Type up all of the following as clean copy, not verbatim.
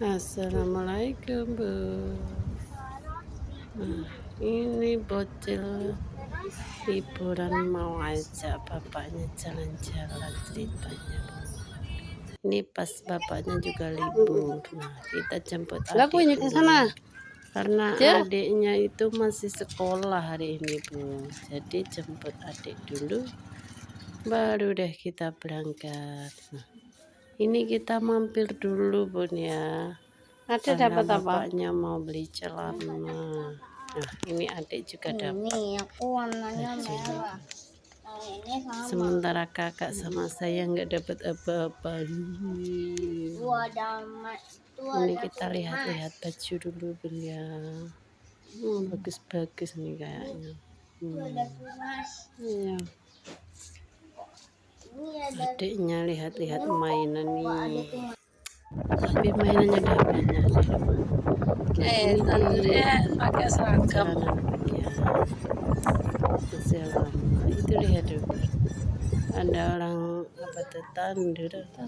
Assalamualaikum Bu. Nah, ini bocil liburan mau ajak bapaknya jalan-jalan ceritanya Bu. Ini pas bapaknya juga libur. Nah, kita jemput adik dulu. Karena adiknya itu masih sekolah hari ini Bu. Jadi jemput adik dulu, baru deh kita berangkat. Nah, ini kita mampir dulu Bun ya. Ada Karena dapat apa? bapaknya mau beli celana. Nah, ini adik juga dapat. Ini aku warnanya merah. Ini sama. Sementara kakak sama saya nggak dapat apa-apa. Ini kita lihat-lihat baju dulu Bun ya. Bagus-bagus nih kayaknya. Iya. Adiknya lihat-lihat mainan nih. Tapi mainannya udah banyak deh. Nah, ini pakai seragam. Masih lama. Itu lihat dulu. Ada orang apa tandur. Nah,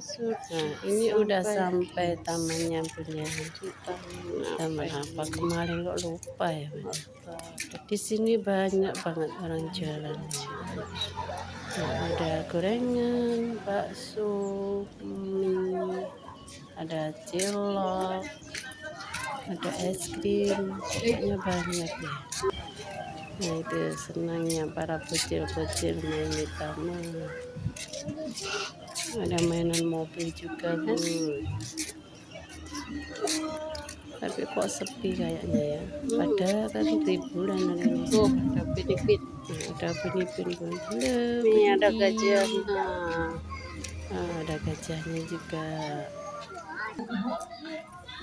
ini udah sampai tamannya punya. Taman apa kemarin kok lupa ya. Di sini banyak banget orang jualan. Nah, ada gorengan, bakso, mie, ada cilok, ada es krim, pokoknya banyak deh. Nah, itu senangnya para bocil-bocil main di taman. Ada mainan mobil juga Bu. Tapi kok sepi kayaknya ya. Padahal kan liburan hari ini. Tuh, ada pinipit. Nah, ada pinipin Bu. Halo, Ini ada gajah. ada gajahnya juga.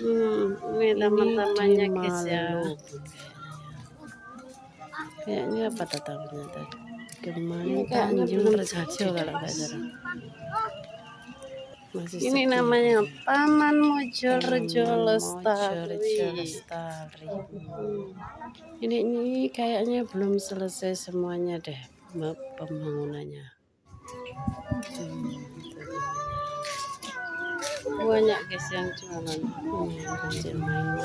Ini teman-temannya guys ya. Kayaknya apa tatapnya tadi? Kemarin Tanjung Rejo kalau nggak salah. Ini namanya Taman Mojorejo Lestari. Ini kayaknya belum selesai semuanya deh pembangunannya. Banyak guys yang jualan. Kecil main-main.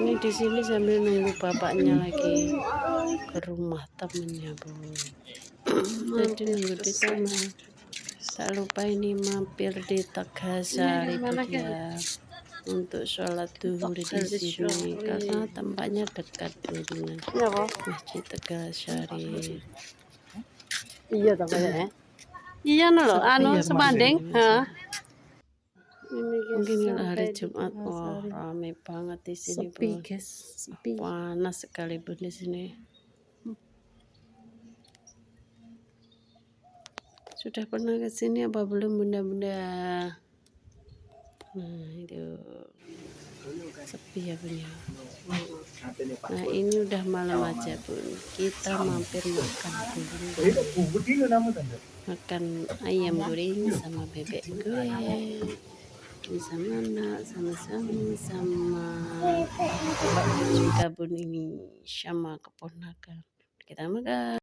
Ini di sini sambil nunggu bapaknya lagi ke rumah temennya Bu. Jadi nunggu di sana. Tak lupa ini mampir di Tegasari ya, untuk sholat duhur di sini karena tempatnya dekat dengan Masjid Tegasari. Iya tak kayaknya. Iya loh, anu sebanding. Mungkin hari Jumat, wah rame banget di sini Bu. Panas sekali Bu di sini. Sudah pernah ke sini apa belum bunda-bunda? Nah, itu sepi ya Bun ya. Nah, ini udah malam aja Bun. Kita mampir makan dulu. Makan ayam goreng sama bebek goreng. Sama anak, sama bapak juga Bun ini sama keponakan. Kita makan.